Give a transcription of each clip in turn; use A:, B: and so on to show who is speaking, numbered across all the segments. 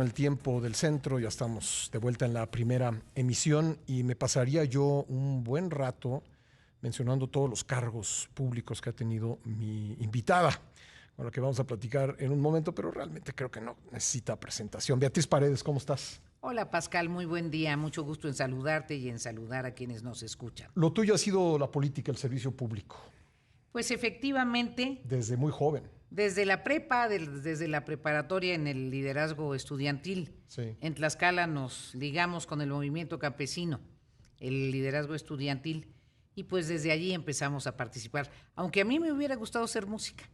A: El tiempo del centro, ya estamos de vuelta en la primera emisión y me pasaría yo un buen rato mencionando todos los cargos públicos que ha tenido mi invitada, con la que vamos a platicar en un momento, pero realmente creo que no necesita presentación. Beatriz Paredes, ¿cómo estás?
B: Hola Pascal, muy buen día, mucho gusto en saludarte y en saludar a quienes nos escuchan.
A: Lo tuyo ha sido la política, el servicio público,
B: Pues efectivamente,
A: desde muy joven.
B: desde la prepa, desde la preparatoria en el liderazgo estudiantil,
A: Sí.
B: en Tlaxcala nos ligamos con el movimiento campesino, el liderazgo estudiantil, y pues desde allí empezamos a participar, aunque a mí me hubiera gustado ser música.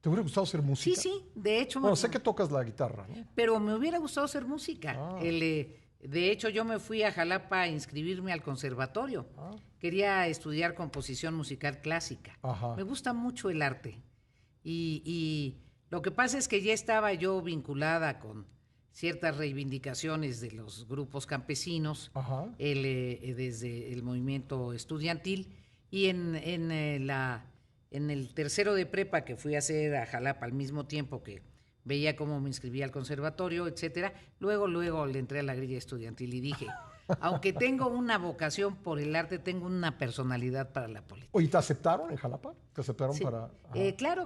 A: ¿Te hubiera gustado ser música?
B: Sí, de hecho...
A: Bueno, sé que tocas la guitarra, ¿no?
B: Pero me hubiera gustado ser música. De hecho, yo me fui a Jalapa a inscribirme al conservatorio. Quería estudiar composición musical clásica.
A: Ajá.
B: Me gusta mucho el arte. Y lo que pasa es que ya estaba yo vinculada con ciertas reivindicaciones de los grupos campesinos,
A: Ajá.
B: desde el movimiento estudiantil, y en el tercero de prepa que fui a hacer a Jalapa al mismo tiempo que veía cómo me inscribía al conservatorio, etcétera, luego le entré a la grilla estudiantil y dije, aunque tengo una vocación por el arte, tengo una personalidad para la política.
A: Oye, ¿te aceptaron en Jalapa? ¿Te aceptaron
B: Sí.
A: para...?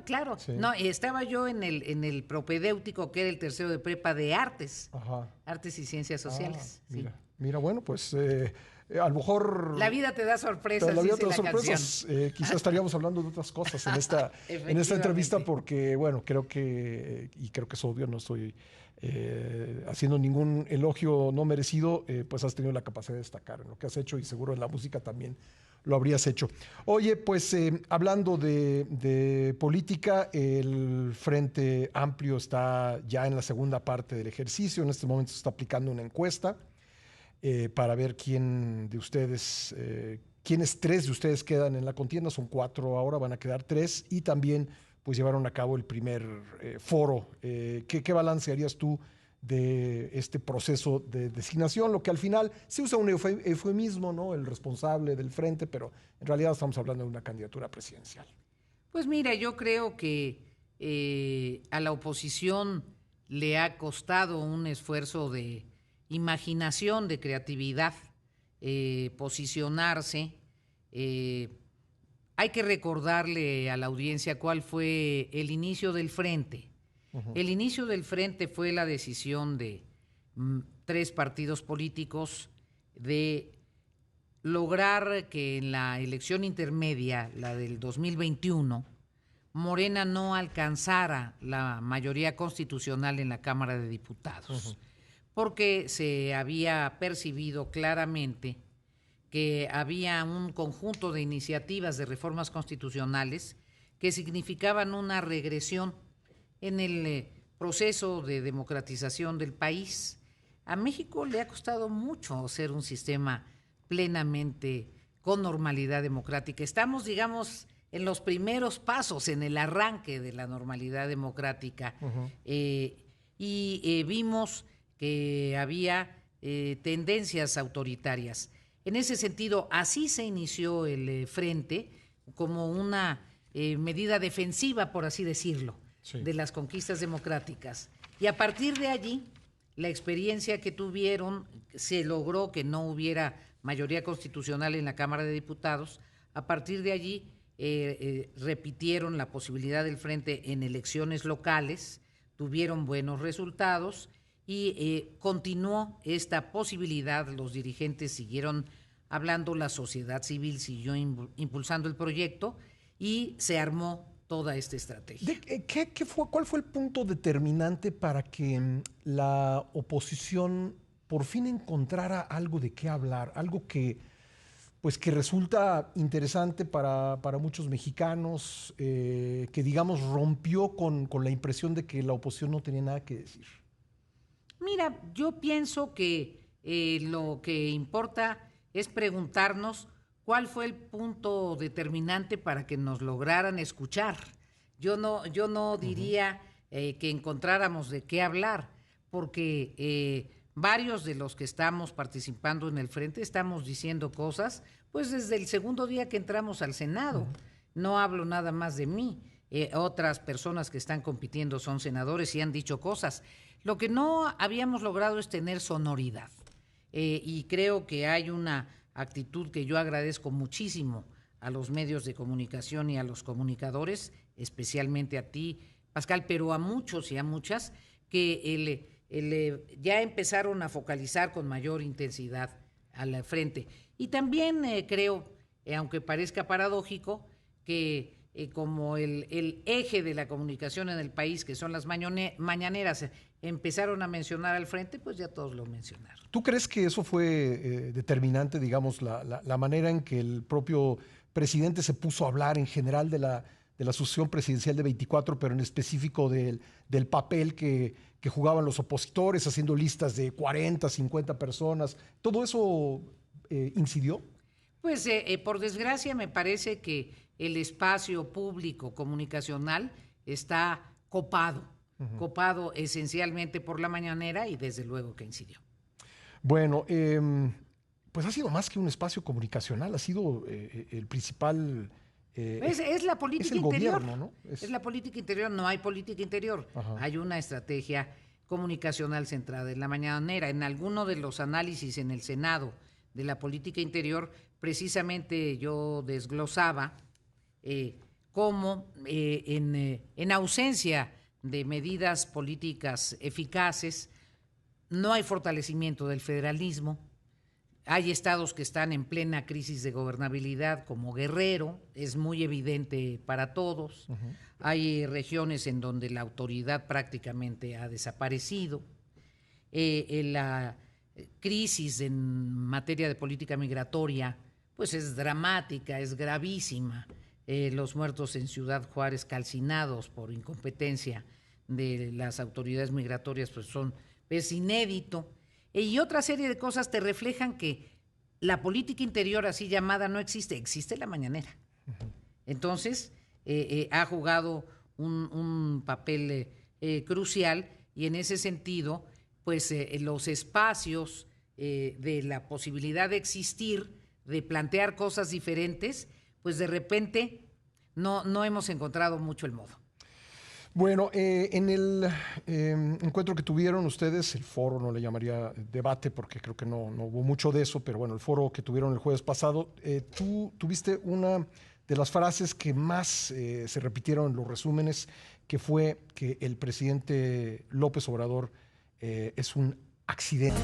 B: Claro.
A: Sí.
B: No, estaba yo en el propedéutico, que era el tercero de prepa de artes,
A: Ajá.
B: artes y ciencias sociales.
A: Mira,
B: Sí.
A: mira, bueno, pues a lo mejor...
B: La vida te da sorpresas,
A: la vida
B: dice
A: te da
B: la
A: sorpresas. Quizás estaríamos hablando de otras cosas en esta entrevista porque, bueno, creo que es obvio, no estoy haciendo ningún elogio no merecido, pues has tenido la capacidad de destacar en lo que has hecho y seguro en la música también lo habrías hecho. Oye, pues hablando de política, el Frente Amplio está ya en la segunda parte del ejercicio. En este momento se está aplicando una encuesta para ver quién de ustedes, quiénes tres de ustedes quedan en la contienda. Son 4 ahora, van a quedar 3 y también pues llevaron a cabo el primer foro. ¿Qué balance harías tú de este proceso de designación? Lo que al final se usa un eufemismo, ¿no? El responsable del frente, pero en realidad estamos hablando de una candidatura presidencial.
B: Pues mira, yo creo que a la oposición le ha costado un esfuerzo de imaginación, de creatividad, posicionarse. Hay que recordarle a la audiencia cuál fue el inicio del frente. El inicio del frente fue la decisión de 3 partidos políticos de lograr que en la elección intermedia, la del 2021, Morena no alcanzara la mayoría constitucional en la Cámara de Diputados, porque se había percibido claramente que había un conjunto de iniciativas de reformas constitucionales que significaban una regresión en el proceso de democratización del país. A México le ha costado mucho ser un sistema plenamente con normalidad democrática. Estamos, digamos, en los primeros pasos, en el arranque de la normalidad democrática. Vimos que había tendencias autoritarias. En ese sentido, así se inició el frente como una medida defensiva, por así decirlo, sí, de las conquistas democráticas. Y a partir de allí, la experiencia que tuvieron, se logró que no hubiera mayoría constitucional en la Cámara de Diputados. A partir de allí, repitieron la posibilidad del frente en elecciones locales, tuvieron buenos resultados y continuó esta posibilidad. Los dirigentes siguieron hablando, la sociedad civil siguió impulsando el proyecto y se armó toda esta estrategia.
A: ¿Cuál fue el punto determinante para que la oposición por fin encontrara algo de qué hablar, algo que resulta interesante para muchos mexicanos, que digamos rompió con la impresión de que la oposición no tenía nada que decir?
B: Mira, yo pienso que lo que importa es preguntarnos cuál fue el punto determinante para que nos lograran escuchar. Yo no diría que encontráramos de qué hablar, porque varios de los que estamos participando en el frente estamos diciendo cosas, pues desde el segundo día que entramos al Senado. No hablo nada más de mí. otras personas que están compitiendo son senadores y han dicho cosas. Lo que no habíamos logrado es tener sonoridad. Y creo que hay una actitud que yo agradezco muchísimo a los medios de comunicación y a los comunicadores, especialmente a ti, Pascal, pero a muchos y a muchas, que ya empezaron a focalizar con mayor intensidad al frente. Y también creo, aunque parezca paradójico, que como el eje de la comunicación en el país, que son las mañaneras, empezaron a mencionar al frente, pues ya todos lo mencionaron.
A: ¿Tú crees que eso fue determinante, digamos, la manera en que el propio presidente se puso a hablar en general de la sucesión presidencial de 24, pero en específico del papel que jugaban los opositores, haciendo listas de 40, 50 personas? ¿Todo eso incidió?
B: Pues por desgracia me parece que el espacio público comunicacional está copado esencialmente por la mañanera y desde luego que incidió.
A: Bueno, pues ha sido más que un espacio comunicacional, ha sido el principal...
B: es la política
A: es el
B: interior.
A: Gobierno, ¿no?
B: Es la política interior, no hay política interior. Ajá. Hay una estrategia comunicacional centrada en la mañanera. En alguno de los análisis en el Senado de la política interior, precisamente yo desglosaba cómo en ausencia de medidas políticas eficaces, no hay fortalecimiento del federalismo. Hay estados que están en plena crisis de gobernabilidad, como Guerrero, es muy evidente para todos. Uh-huh. Hay regiones en donde la autoridad prácticamente ha desaparecido. La crisis en materia de política migratoria, pues es dramática, es gravísima. Los muertos en Ciudad Juárez calcinados por incompetencia de las autoridades migratorias, pues es inédito. Y otra serie de cosas te reflejan que la política interior así llamada no existe, existe la mañanera. Uh-huh. Entonces, ha jugado un papel crucial y en ese sentido, pues los espacios de la posibilidad de existir, de plantear cosas diferentes, pues de repente no hemos encontrado mucho el modo.
A: Bueno, en el encuentro que tuvieron ustedes, el foro, no le llamaría debate porque creo que no hubo mucho de eso, pero bueno, el foro que tuvieron el jueves pasado, tú tuviste una de las frases que más se repitieron en los resúmenes, que fue que el presidente López Obrador es un accidente.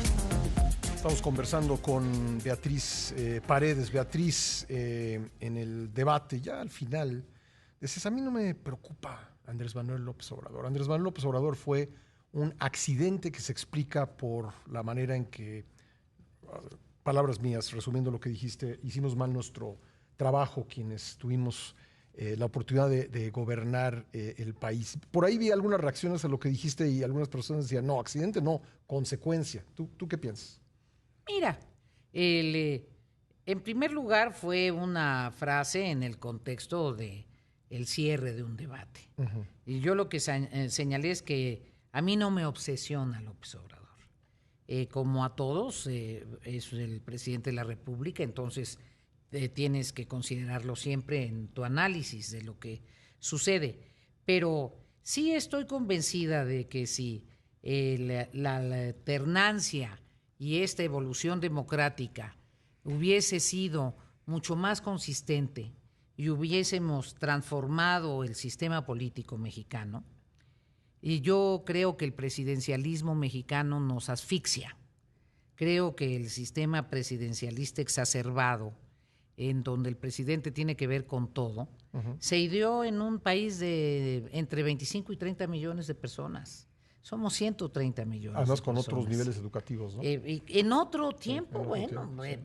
A: Estamos conversando con Beatriz Paredes. Beatriz, en el debate, ya al final, dices, a mí no me preocupa Andrés Manuel López Obrador. Andrés Manuel López Obrador fue un accidente que se explica por la manera en que, palabras mías, resumiendo lo que dijiste, hicimos mal nuestro trabajo quienes tuvimos la oportunidad de gobernar el país. Por ahí vi algunas reacciones a lo que dijiste y algunas personas decían, no, accidente no, consecuencia. ¿Tú qué piensas?
B: Mira, en primer lugar fue una frase en el contexto de el cierre de un debate. Uh-huh. Y yo lo que señalé es que a mí no me obsesiona López Obrador. Como a todos, es el presidente de la República, entonces tienes que considerarlo siempre en tu análisis de lo que sucede. Pero sí estoy convencida de que si la alternancia y esta evolución democrática hubiese sido mucho más consistente y hubiésemos transformado el sistema político mexicano, y yo creo que el presidencialismo mexicano nos asfixia. Creo que el sistema presidencialista exacerbado, en donde el presidente tiene que ver con todo, uh-huh, se ideó en un país de entre 25 y 30 millones de personas. Somos 130 millones.
A: Además con otros niveles educativos, ¿no?
B: En otro tiempo,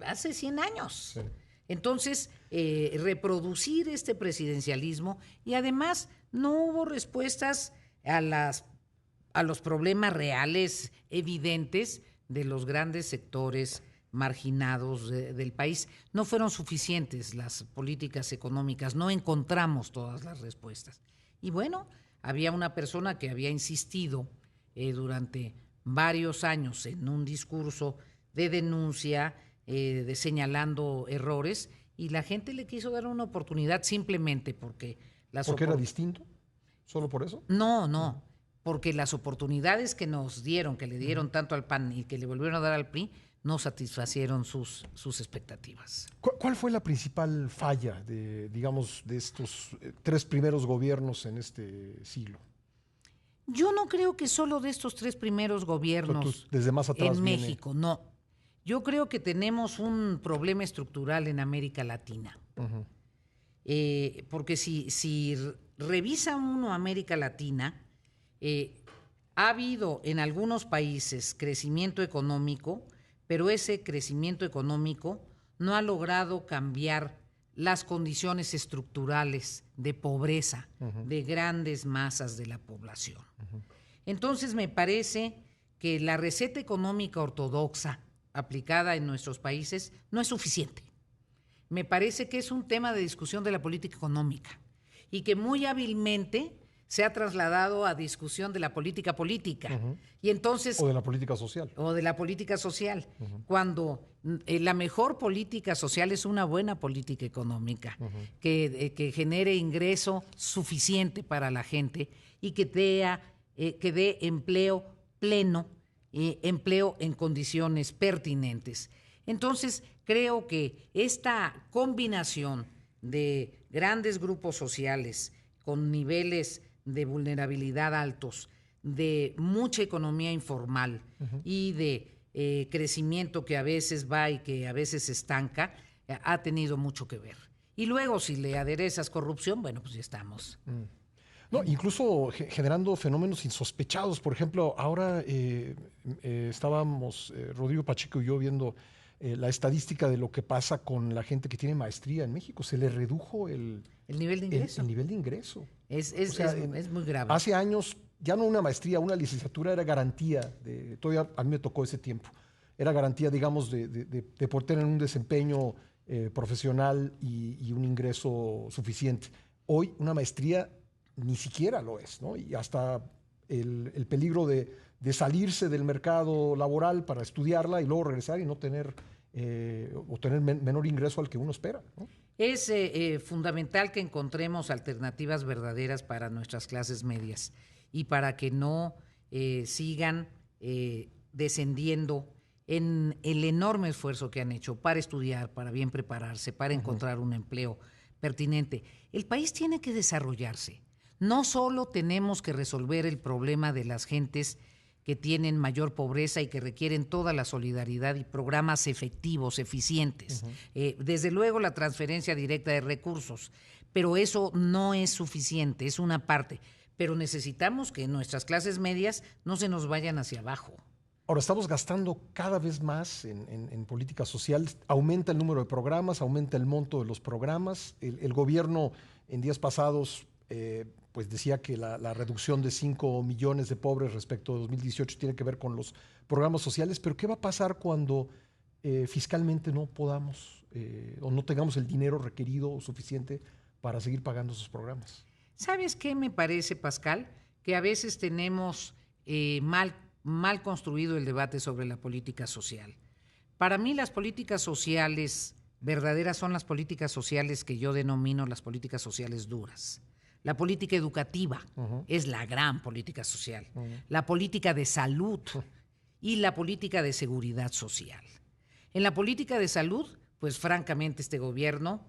B: hace 100 años. Sí. Entonces, reproducir este presidencialismo y además no hubo respuestas a los problemas reales, evidentes de los grandes sectores marginados del país. No fueron suficientes las políticas económicas, no encontramos todas las respuestas. Y bueno, había una persona que había insistido durante varios años en un discurso de denuncia, señalando errores, y la gente le quiso dar una oportunidad simplemente porque...
A: ¿Porque era distinto? ¿Solo por eso?
B: No, porque las oportunidades que nos dieron, que le dieron tanto al PAN y que le volvieron a dar al PRI, no satisfacieron sus expectativas.
A: ¿Cuál fue la principal falla de estos 3 primeros gobiernos en este siglo?
B: Yo no creo que solo de estos 3 primeros gobiernos
A: desde más atrás
B: en México, no. Yo creo que tenemos un problema estructural en América Latina. Porque si revisa uno América Latina, ha habido en algunos países crecimiento económico, pero ese crecimiento económico no ha logrado cambiar las condiciones estructurales de pobreza de grandes masas de la población. Entonces me parece que la receta económica ortodoxa aplicada en nuestros países no es suficiente. Me parece que es un tema de discusión de la política económica y que muy hábilmente se ha trasladado a discusión de la política política. Y entonces,
A: o de la política social.
B: O de la política social. Cuando la mejor política social es una buena política económica, que genere ingreso suficiente para la gente y que dé empleo pleno, empleo en condiciones pertinentes. Entonces, creo que esta combinación de grandes grupos sociales con niveles de vulnerabilidad altos, de mucha economía informal y de crecimiento que a veces va y que a veces se estanca, ha tenido mucho que ver. Y luego, si le aderezas corrupción, bueno, pues ya estamos.
A: No, incluso generando fenómenos insospechados. Por ejemplo, ahora estábamos, Rodrigo Pacheco y yo, viendo la estadística de lo que pasa con la gente que tiene maestría en México. Se le redujo el
B: nivel de ingreso.
A: El nivel de ingreso.
B: Es muy grave.
A: Hace años, ya no una maestría, una licenciatura era garantía, todavía a mí me tocó ese tiempo, era garantía, digamos, de poder tener un desempeño profesional y un ingreso suficiente. Hoy una maestría ni siquiera lo es, ¿no? Y hasta el peligro de salirse del mercado laboral para estudiarla y luego regresar y no tener o tener menor ingreso al que uno espera, ¿no?
B: Es fundamental que encontremos alternativas verdaderas para nuestras clases medias y para que no sigan descendiendo en el enorme esfuerzo que han hecho para estudiar, para bien prepararse, para encontrar un empleo pertinente. El país tiene que desarrollarse. No solo tenemos que resolver el problema de las gentes que tienen mayor pobreza y que requieren toda la solidaridad y programas efectivos, eficientes. Desde luego la transferencia directa de recursos, pero eso no es suficiente, es una parte. Pero necesitamos que nuestras clases medias no se nos vayan hacia abajo.
A: Ahora, estamos gastando cada vez más en política social. Aumenta el número de programas, aumenta el monto de los programas. El gobierno en días pasados pues decía que la reducción de 5 millones de pobres respecto a 2018 tiene que ver con los programas sociales, pero ¿qué va a pasar cuando fiscalmente no podamos o no tengamos el dinero requerido o suficiente para seguir pagando esos programas?
B: ¿Sabes qué me parece, Pascal? Que a veces tenemos mal construido el debate sobre la política social. Para mí las políticas sociales verdaderas son las políticas sociales que yo denomino las políticas sociales duras. La política educativa es la gran política social. La política de salud y la política de seguridad social. En la política de salud, pues francamente este gobierno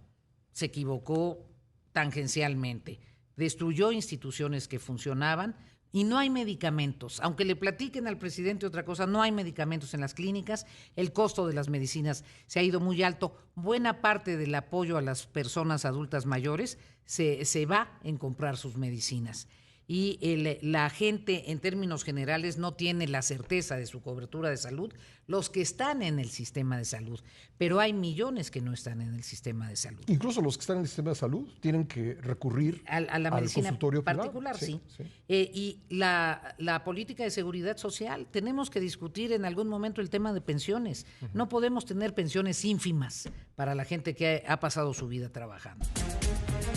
B: se equivocó tangencialmente. Destruyó instituciones que funcionaban y no hay medicamentos. Aunque le platiquen al presidente otra cosa, no hay medicamentos en las clínicas. El costo de las medicinas se ha ido muy alto. Buena parte del apoyo a las personas adultas mayores se va en comprar sus medicinas. Y la gente, en términos generales, no tiene la certeza de su cobertura de salud, los que están en el sistema de salud. Pero hay millones que no están en el sistema de salud.
A: Incluso los que están en el sistema de salud tienen que recurrir
B: a la medicina
A: consultorio
B: particular,
A: privado.
B: Sí. Y la política de seguridad social, tenemos que discutir en algún momento el tema de pensiones. No podemos tener pensiones ínfimas para la gente que ha pasado su vida trabajando.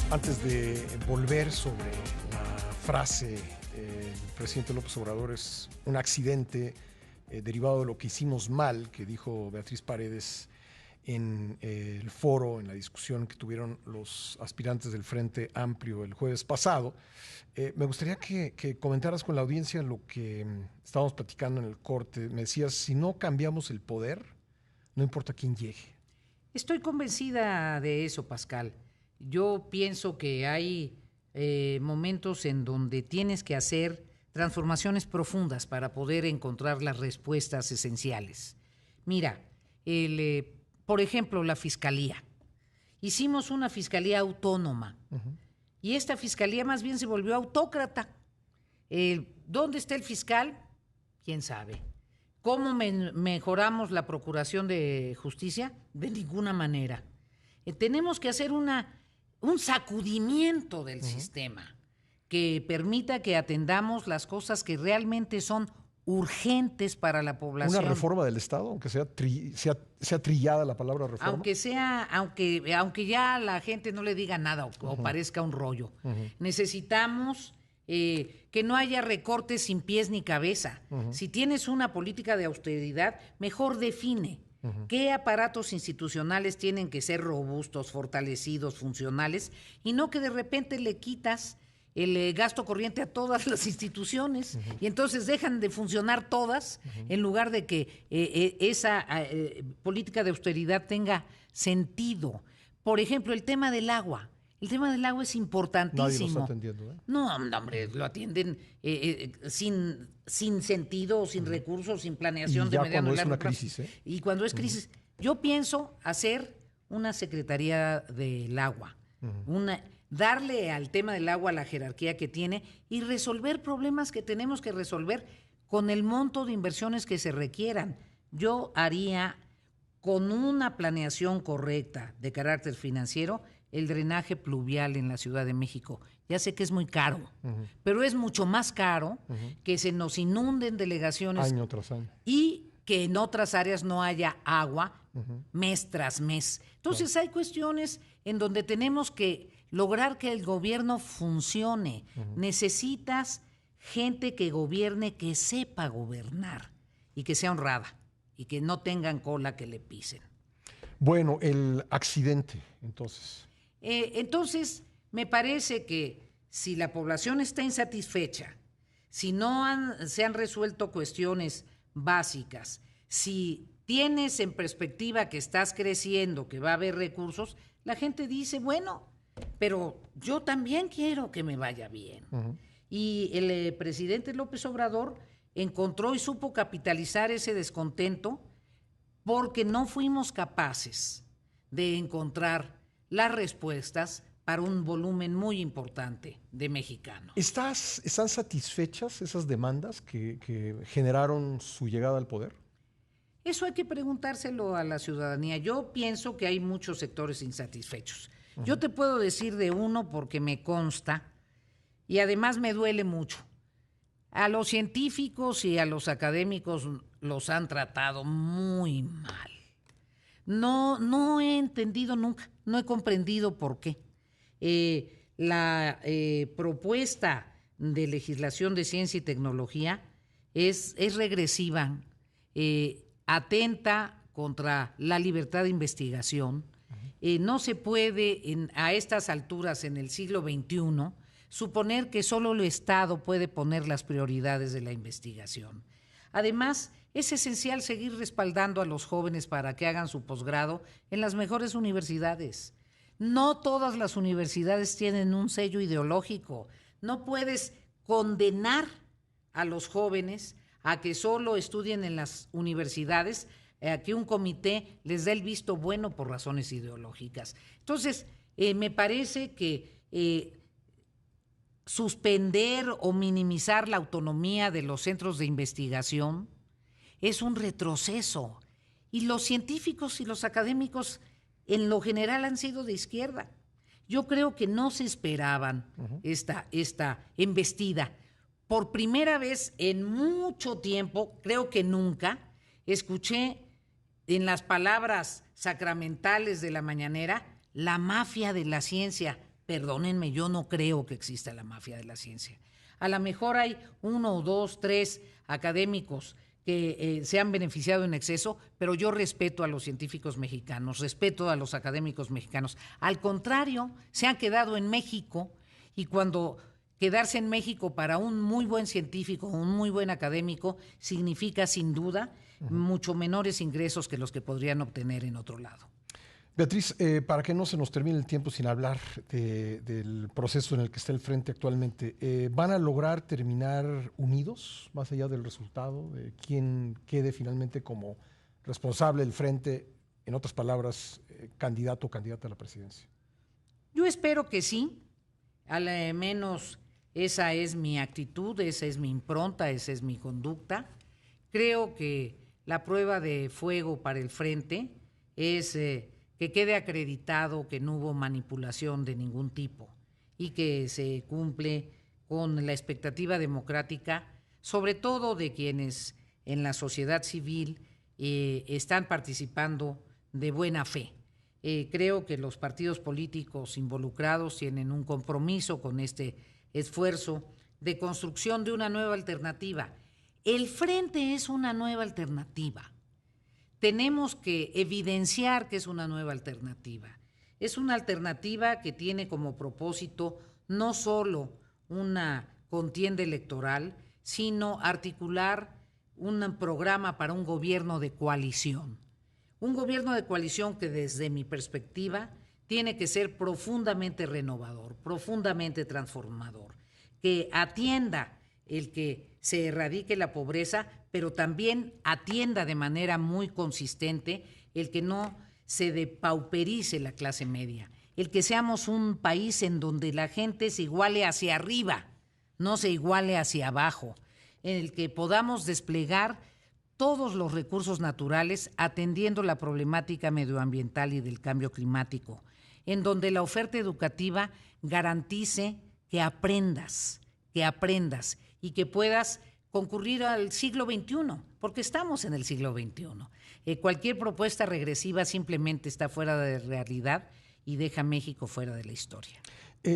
A: Antes de volver sobre la frase del presidente López Obrador, es un accidente derivado de lo que hicimos mal, que dijo Beatriz Paredes, en el foro, en la discusión que tuvieron los aspirantes del Frente Amplio el jueves pasado. Me gustaría que comentaras con la audiencia lo que estábamos platicando en el corte. Me decías, si no cambiamos el poder, no importa quién llegue.
B: Estoy convencida de eso, Pascal. Yo pienso que hay momentos en donde tienes que hacer transformaciones profundas para poder encontrar las respuestas esenciales. Mira, por ejemplo, la fiscalía. Hicimos una fiscalía autónoma y esta fiscalía más bien se volvió autócrata. ¿Dónde está el fiscal? ¿Quién sabe? ¿Cómo mejoramos la procuración de justicia? De ninguna manera. Tenemos que hacer un sacudimiento del sistema que permita que atendamos las cosas que realmente son urgentes para la población.
A: ¿Una reforma del Estado, aunque sea trillada la palabra reforma?
B: Aunque ya la gente no le diga nada o parezca un rollo. Necesitamos que no haya recortes sin pies ni cabeza. Si tienes una política de austeridad, mejor define qué aparatos institucionales tienen que ser robustos, fortalecidos, funcionales, y no que de repente le quitas el gasto corriente a todas las instituciones y entonces dejan de funcionar todas en lugar de que esa política de austeridad tenga sentido. Por ejemplo, el tema del agua. El tema del agua es importantísimo.
A: Nadie lo está atendiendo, ¿eh?
B: No, hombre, lo atienden sin sentido, sin recursos, sin planeación de mediano y largo plazo.
A: Crisis, ¿eh?
B: Y cuando es crisis. Yo pienso hacer una Secretaría del Agua, darle al tema del agua la jerarquía que tiene y resolver problemas que tenemos que resolver con el monto de inversiones que se requieran. Yo haría, con una planeación correcta de carácter financiero, el drenaje pluvial en la Ciudad de México. Ya sé que es muy caro, pero es mucho más caro que se nos inunden delegaciones
A: año tras año
B: y que en otras áreas no haya agua mes tras mes. Entonces hay cuestiones en donde tenemos que lograr que el gobierno funcione. Necesitas gente que gobierne, que sepa gobernar y que sea honrada y que no tengan cola que le pisen.
A: Bueno, el accidente, entonces.
B: Entonces, me parece que si la población está insatisfecha, si se han resuelto cuestiones básicas, si tienes en perspectiva que estás creciendo, que va a haber recursos, la gente dice, bueno, pero yo también quiero que me vaya bien. Y el presidente López Obrador encontró y supo capitalizar ese descontento porque no fuimos capaces de encontrar las respuestas para un volumen muy importante de mexicanos.
A: ¿Están satisfechas esas demandas que generaron su llegada al poder?
B: Eso hay que preguntárselo a la ciudadanía. Yo pienso que hay muchos sectores insatisfechos. Yo te puedo decir de uno porque me consta y además me duele mucho. A los científicos y a los académicos los han tratado muy mal. No he entendido nunca, no he comprendido por qué. La propuesta de legislación de ciencia y tecnología es regresiva, atenta contra la libertad de investigación. No se puede a estas alturas en el siglo XXI suponer que solo el Estado puede poner las prioridades de la investigación. Además, es esencial seguir respaldando a los jóvenes para que hagan su posgrado en las mejores universidades. No todas las universidades tienen un sello ideológico. No puedes condenar a los jóvenes a que solo estudien en las universidades, a que un comité les dé el visto bueno por razones ideológicas. Entonces, me parece que suspender o minimizar la autonomía de los centros de investigación es un retroceso. Y los científicos y los académicos en lo general han sido de izquierda. Yo creo que no se esperaban esta embestida. Por primera vez en mucho tiempo, creo que nunca, escuché en las palabras sacramentales de la mañanera la mafia de la ciencia. Perdónenme, yo no creo que exista la mafia de la ciencia. A lo mejor hay 1 o 2, 3 académicos que se han beneficiado en exceso, pero yo respeto a los científicos mexicanos, respeto a los académicos mexicanos. Al contrario, se han quedado en México, y cuando quedarse en México para un muy buen científico, un muy buen académico, significa sin duda mucho menores ingresos que los que podrían obtener en otro lado.
A: Beatriz, para que no se nos termine el tiempo sin hablar del proceso en el que está el Frente actualmente, ¿van a lograr terminar unidos, más allá del resultado, de quién quede finalmente como responsable del Frente, en otras palabras, candidato o candidata a la presidencia?
B: Yo espero que sí, al menos esa es mi actitud, esa es mi impronta, esa es mi conducta. Creo que la prueba de fuego para el Frente es que quede acreditado que no hubo manipulación de ningún tipo y que se cumple con la expectativa democrática, sobre todo de quienes en la sociedad civil están participando de buena fe. Creo que los partidos políticos involucrados tienen un compromiso con este esfuerzo de construcción de una nueva alternativa. El Frente es una nueva alternativa. Tenemos que evidenciar que es una nueva alternativa. Es una alternativa que tiene como propósito no solo una contienda electoral, sino articular un programa para un gobierno de coalición. Un gobierno de coalición que desde mi perspectiva tiene que ser profundamente renovador, profundamente transformador, que atienda el que se erradique la pobreza, pero también atienda de manera muy consistente el que no se depauperice la clase media, el que seamos un país en donde la gente se iguale hacia arriba, no se iguale hacia abajo, en el que podamos desplegar todos los recursos naturales atendiendo la problemática medioambiental y del cambio climático, en donde la oferta educativa garantice que aprendas y que puedas concurrir al siglo XXI, porque estamos en el siglo XXI. Cualquier propuesta regresiva simplemente está fuera de realidad y deja a México fuera de la historia.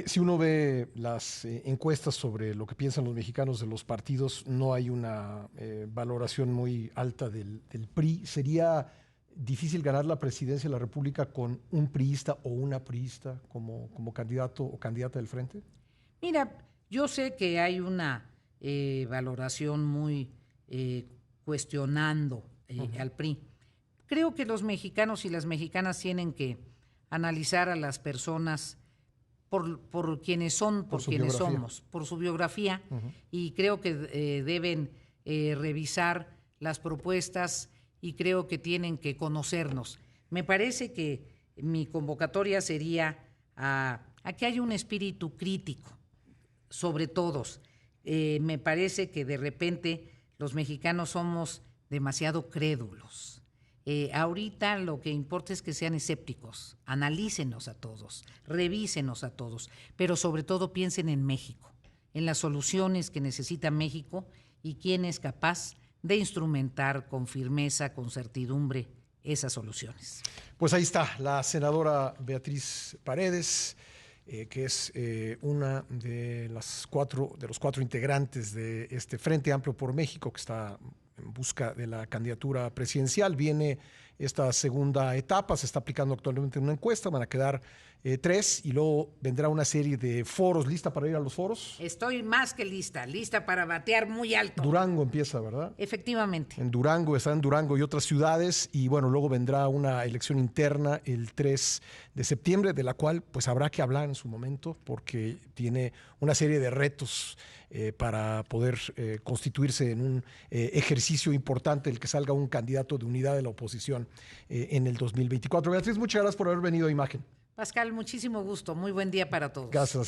A: Si uno ve las encuestas sobre lo que piensan los mexicanos de los partidos, no hay una valoración muy alta del PRI. ¿Sería difícil ganar la presidencia de la República con un priista o una priista como candidato o candidata del Frente?
B: Mira, yo sé que hay una valoración muy cuestionando al PRI. Creo que los mexicanos y las mexicanas tienen que analizar a las personas por quienes son, por quienes somos, por su biografía, y creo que deben revisar las propuestas y creo que tienen que conocernos. Me parece que mi convocatoria sería a que haya un espíritu crítico sobre todos. Me parece que de repente los mexicanos somos demasiado crédulos. Ahorita lo que importa es que sean escépticos, analícenos a todos, revísenos a todos, pero sobre todo piensen en México, en las soluciones que necesita México y quién es capaz de instrumentar con firmeza, con certidumbre, esas soluciones.
A: Pues ahí está, la senadora Beatriz Paredes, que es una de los cuatro integrantes de este Frente Amplio por México, que está en busca de la candidatura presidencial. Viene esta segunda etapa, se está aplicando actualmente una encuesta, van a quedar 3 y luego vendrá una serie de foros. ¿Lista para ir a los foros?
B: Estoy más que lista para batear muy alto.
A: Durango empieza, ¿verdad?
B: Efectivamente.
A: En Durango, está en Durango y otras ciudades, y bueno, luego vendrá una elección interna el 3 de septiembre, de la cual pues habrá que hablar en su momento, porque tiene una serie de retos para poder constituirse en un ejercicio importante, el que salga un candidato de unidad de la oposición en el 2024. Beatriz, muchas gracias por haber venido a Imagen.
B: Pascal, muchísimo gusto. Muy buen día para todos.
A: Gracias, senador.